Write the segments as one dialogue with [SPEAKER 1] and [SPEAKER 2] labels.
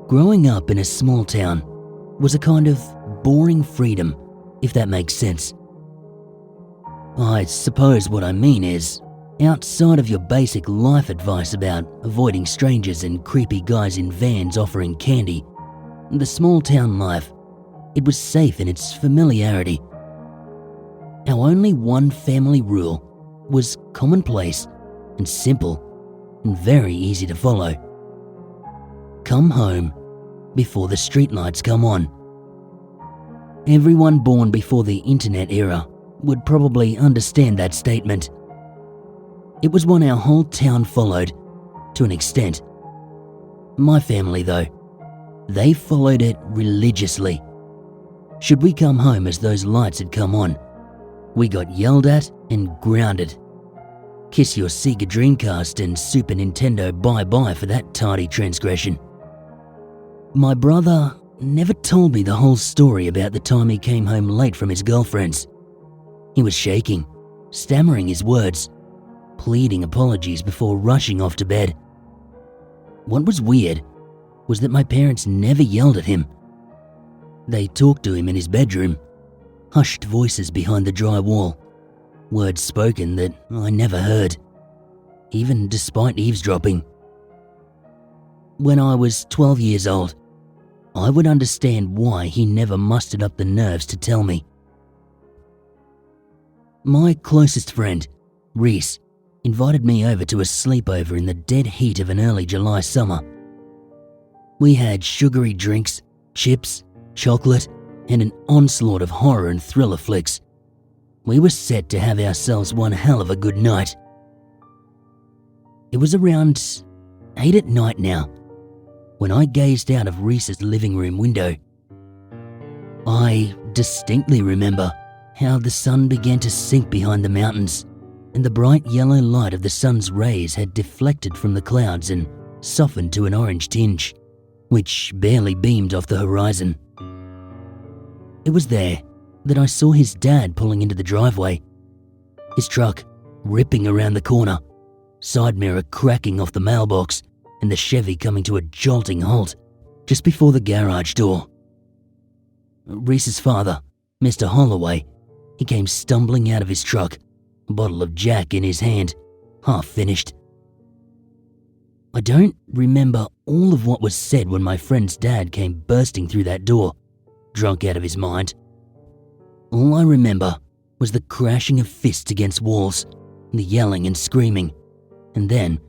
[SPEAKER 1] Growing up in a small town was a kind of boring freedom, if that makes sense. I suppose what I mean is, outside of your basic life advice about avoiding strangers and creepy guys in vans offering candy, the small town life, it was safe in its familiarity. Our only one family rule was commonplace and simple and very easy to follow. Come home before the streetlights come on. Everyone born before the internet era would probably understand that statement. It was one our whole town followed, to an extent. My family, though, they followed it religiously. Should we come home as those lights had come on, we got yelled at and grounded. Kiss your Sega Dreamcast and Super Nintendo bye-bye for that tardy transgression. My brother never told me the whole story about the time he came home late from his girlfriend's. He was shaking, stammering his words, pleading apologies before rushing off to bed. What was weird was that my parents never yelled at him. They talked to him in his bedroom, hushed voices behind the dry wall, words spoken that I never heard, even despite eavesdropping. When I was 12 years old, I would understand why he never mustered up the nerves to tell me. My closest friend, Reese, invited me over to a sleepover in the dead heat of an early July summer. We had sugary drinks, chips, chocolate, and an onslaught of horror and thriller flicks. We were set to have ourselves one hell of a good night. It was around 8 at night now, when I gazed out of Reese's living room window. I distinctly remember how the sun began to sink behind the mountains, and the bright yellow light of the sun's rays had deflected from the clouds and softened to an orange tinge, which barely beamed off the horizon. It was there that I saw his dad pulling into the driveway, his truck ripping around the corner, side mirror cracking off the mailbox, and the Chevy coming to a jolting halt just before the garage door. Reese's father, Mr. Holloway, he came stumbling out of his truck, a bottle of Jack in his hand, half finished. I don't remember all of what was said when my friend's dad came bursting through that door, drunk out of his mind. All I remember was the crashing of fists against walls, the yelling and screaming, and then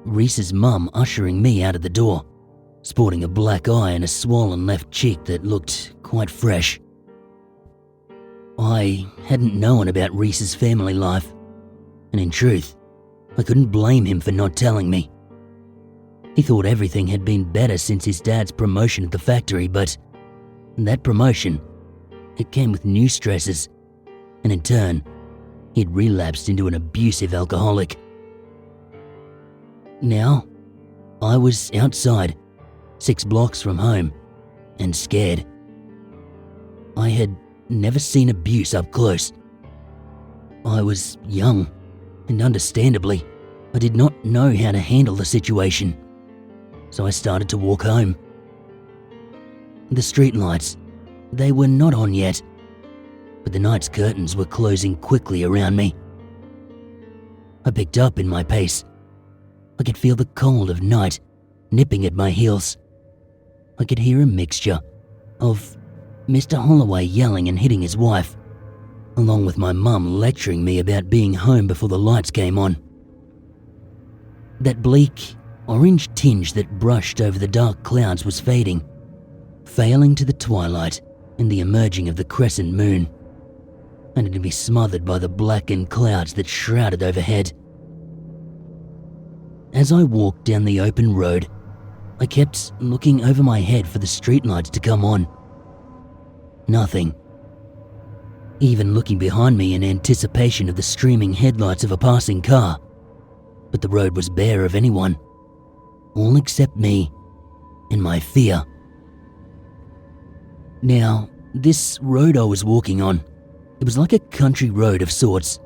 [SPEAKER 1] Reese's mum ushering me out of the door, sporting a black eye and a swollen left cheek that looked quite fresh. I hadn't known about Reese's family life, and in truth, I couldn't blame him for not telling me. He thought everything had been better since his dad's promotion at the factory, but that promotion, it came with new stresses, and in turn, he'd relapsed into an abusive alcoholic. Now, I was outside, 6 blocks from home, and scared. I had never seen abuse up close. I was young, and understandably, I did not know how to handle the situation, so I started to walk home. The streetlights, they were not on yet, but the night's curtains were closing quickly around me. I picked up in my pace. I could feel the cold of night nipping at my heels. I could hear a mixture of Mr. Holloway yelling and hitting his wife, along with my mum lecturing me about being home before the lights came on. That bleak, orange tinge that brushed over the dark clouds was fading, failing to the twilight and the emerging of the crescent moon, and it'd be smothered by the blackened clouds that shrouded overhead. As I walked down the open road, I kept looking over my head for the streetlights to come on. Nothing. Even looking behind me in anticipation of the streaming headlights of a passing car, but the road was bare of anyone, all except me and my fear. Now, this road I was walking on, it was like a country road of sorts.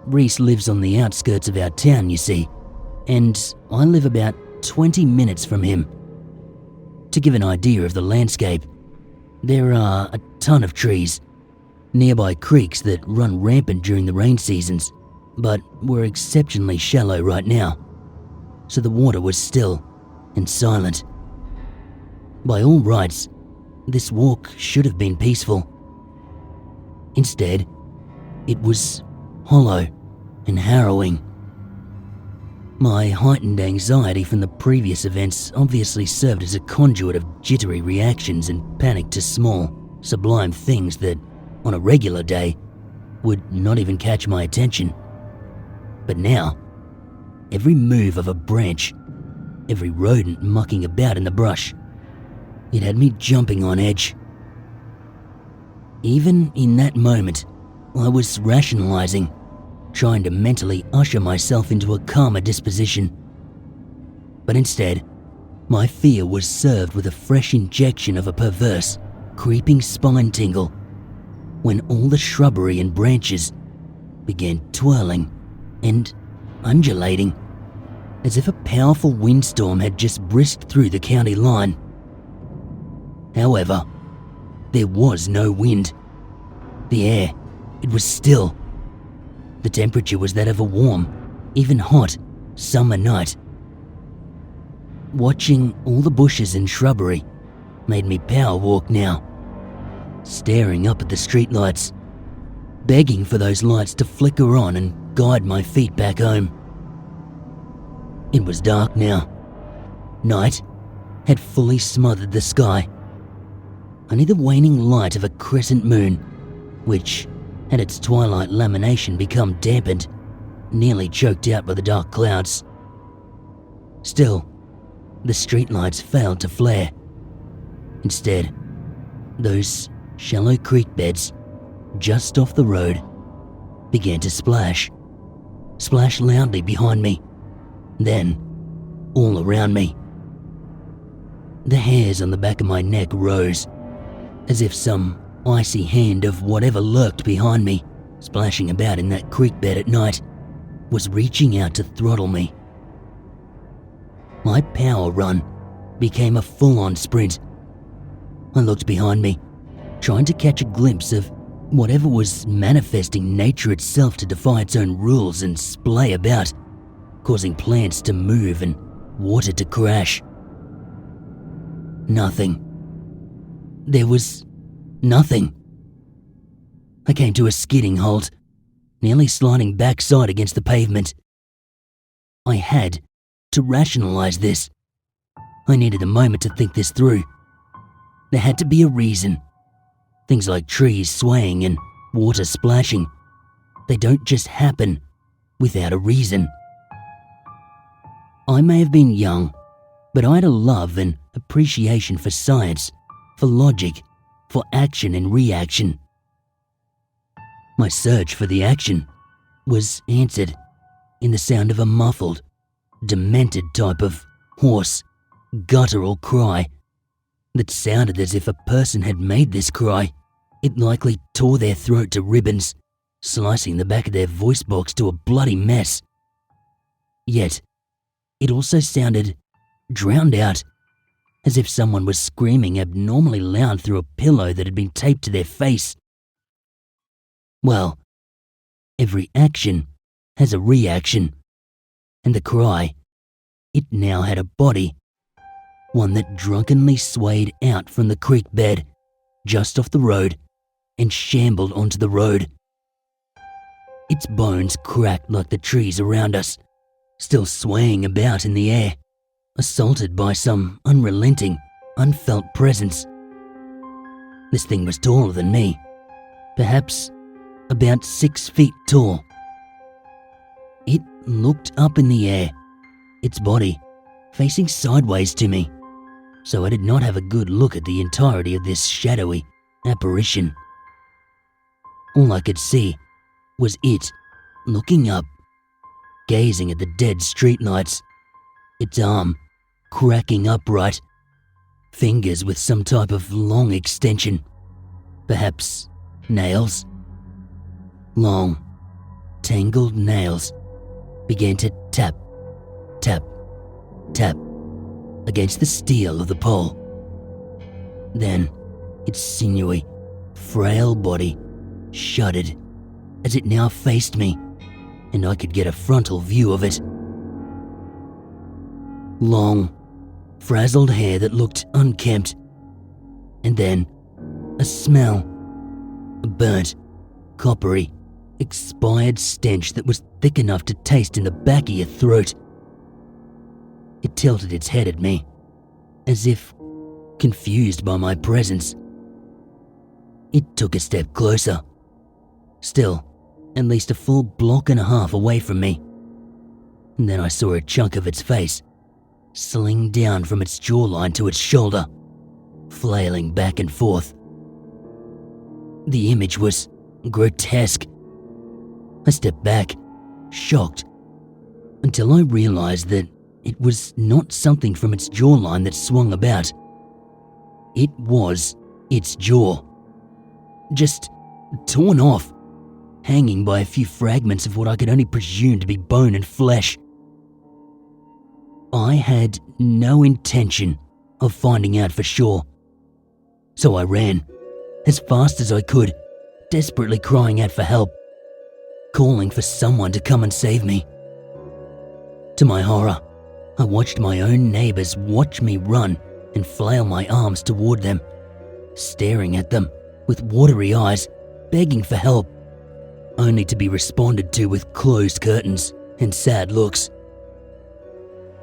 [SPEAKER 1] Reese lives on the outskirts of our town, you see, and I live about 20 minutes from him. To give an idea of the landscape, there are a ton of trees, nearby creeks that run rampant during the rain seasons, but were exceptionally shallow right now, so the water was still and silent. By all rights, this walk should have been peaceful. Instead, it was hollow and harrowing. My heightened anxiety from the previous events obviously served as a conduit of jittery reactions and panic to small, sublime things that, on a regular day, would not even catch my attention. But now, every move of a branch, every rodent mucking about in the brush, it had me jumping on edge. Even in that moment, I was rationalizing, trying to mentally usher myself into a calmer disposition. But instead, my fear was served with a fresh injection of a perverse, creeping spine tingle when all the shrubbery and branches began twirling and undulating as if a powerful windstorm had just brisked through the county line. However, there was no wind. The air, it was still. The temperature was that of a warm, even hot, summer night. Watching all the bushes and shrubbery made me power walk now, staring up at the streetlights, begging for those lights to flicker on and guide my feet back home. It was dark now. Night had fully smothered the sky. Only the waning light of a crescent moon, which had its twilight lamination become dampened, nearly choked out by the dark clouds. Still, the streetlights failed to flare. Instead, those shallow creek beds just off the road began to splash loudly behind me, then all around me. The hairs on the back of my neck rose, as if some icy hand of whatever lurked behind me, splashing about in that creek bed at night, was reaching out to throttle me. My power run became a full-on sprint. I looked behind me, trying to catch a glimpse of whatever was manifesting nature itself to defy its own rules and splay about, causing plants to move and water to crash. Nothing. There was nothing. I came to a skidding halt, nearly sliding backside against the pavement. I had to rationalize this. I needed a moment to think this through. There had to be a reason. Things like trees swaying and water splashing, they don't just happen without a reason. I may have been young, but I had a love and appreciation for science, for logic, for action and reaction. My search for the action was answered in the sound of a muffled, demented type of hoarse, guttural cry that sounded as if a person had made this cry. It likely tore their throat to ribbons, slicing the back of their voice box to a bloody mess. Yet, it also sounded drowned out, as if someone was screaming abnormally loud through a pillow that had been taped to their face. Well, every action has a reaction, and the cry, it now had a body, one that drunkenly swayed out from the creek bed just off the road and shambled onto the road. Its bones cracked like the trees around us, still swaying about in the air, assaulted by some unrelenting, unfelt presence. This thing was taller than me, perhaps about 6 feet tall. It looked up in the air, its body facing sideways to me, so I did not have a good look at the entirety of this shadowy apparition. All I could see was it looking up, gazing at the dead streetlights, its arm cracking upright, fingers with some type of long extension, perhaps nails. Long, tangled nails began to tap, tap, tap against the steel of the pole. Then, its sinewy, frail body shuddered as it now faced me, and I could get a frontal view of it. Long, frazzled hair that looked unkempt, and then a smell, a burnt, coppery, expired stench that was thick enough to taste in the back of your throat. It tilted its head at me, as if confused by my presence. It took a step closer, still at least a full block and a half away from me, and then I saw a chunk of its face sling down from its jawline to its shoulder, flailing back and forth. The image was grotesque. I stepped back, shocked, until I realized that it was not something from its jawline that swung about. It was its jaw, just torn off, hanging by a few fragments of what I could only presume to be bone and flesh. I had no intention of finding out for sure, so I ran as fast as I could, desperately crying out for help, calling for someone to come and save me. To my horror, I watched my own neighbours watch me run and flail my arms toward them, staring at them with watery eyes, begging for help, only to be responded to with closed curtains and sad looks.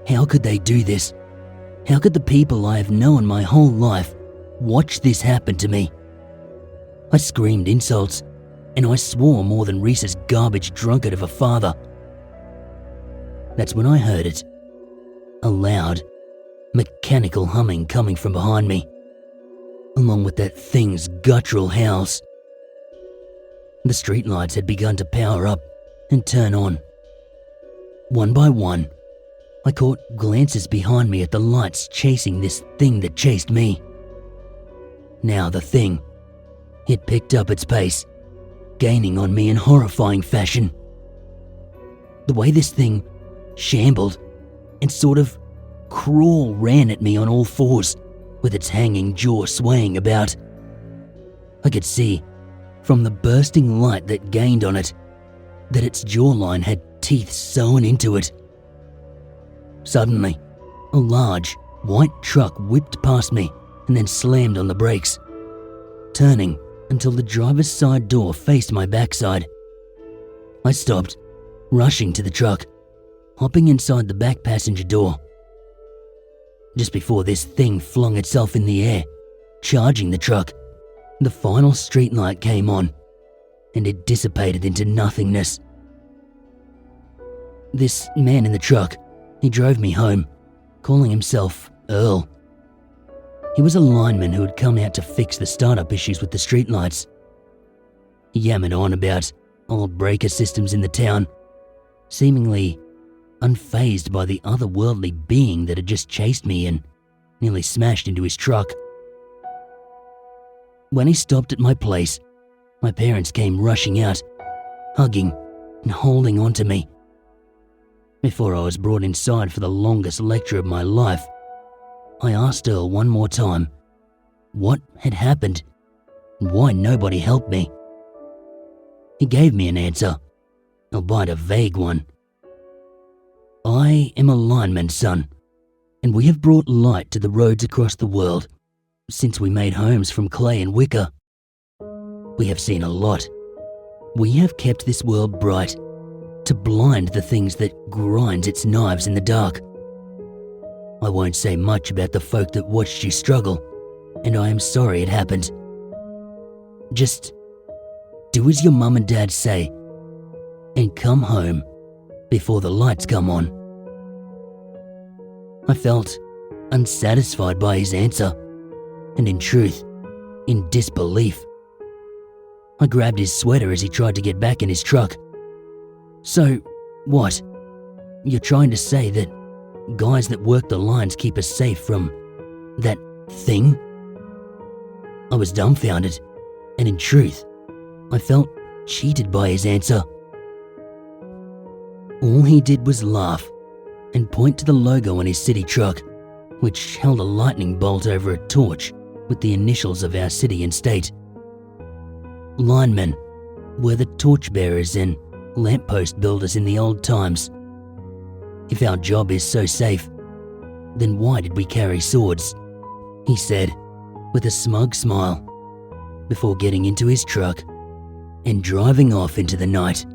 [SPEAKER 1] How could they do this? How could the people I have known my whole life watch this happen to me? I screamed insults, and I swore more than Reese's garbage drunkard of a father. That's when I heard it. A loud, mechanical humming coming from behind me, along with that thing's guttural howls. The streetlights had begun to power up and turn on. One by one, I caught glances behind me at the lights chasing this thing that chased me. Now the thing, it picked up its pace, gaining on me in horrifying fashion. The way this thing shambled and sort of crawl ran at me on all fours, with its hanging jaw swaying about. I could see, from the bursting light that gained on it, that its jawline had teeth sewn into it. Suddenly, a large, white truck whipped past me and then slammed on the brakes, turning until the driver's side door faced my backside. I stopped, rushing to the truck, hopping inside the back passenger door. Just before this thing flung itself in the air, charging the truck, the final streetlight came on, and it dissipated into nothingness. This man in the truck, he drove me home, calling himself Earl. He was a lineman who had come out to fix the startup issues with the streetlights. He yammered on about old breaker systems in the town, seemingly unfazed by the otherworldly being that had just chased me and nearly smashed into his truck. When he stopped at my place, my parents came rushing out, hugging and holding on to me. Before I was brought inside for the longest lecture of my life, I asked Earl one more time what had happened and why nobody helped me. He gave me an answer, albeit a vague one. I am a lineman, son, and we have brought light to the roads across the world since we made homes from clay and wicker. We have seen a lot. We have kept this world bright to blind the things that grind its knives in the dark. I won't say much about the folk that watched you struggle, and I am sorry it happened. Just do as your mum and dad say, and come home before the lights come on. I felt unsatisfied by his answer, and in truth, in disbelief. I grabbed his sweater as he tried to get back in his truck. So, what? You're trying to say that guys that work the lines keep us safe from that thing? I was dumbfounded, and in truth, I felt cheated by his answer. All he did was laugh and point to the logo on his city truck, which held a lightning bolt over a torch with the initials of our city and state. Linemen were the torchbearers and lamppost builders in the old times. If our job is so safe, then why did we carry swords? He said, with a smug smile, before getting into his truck and driving off into the night.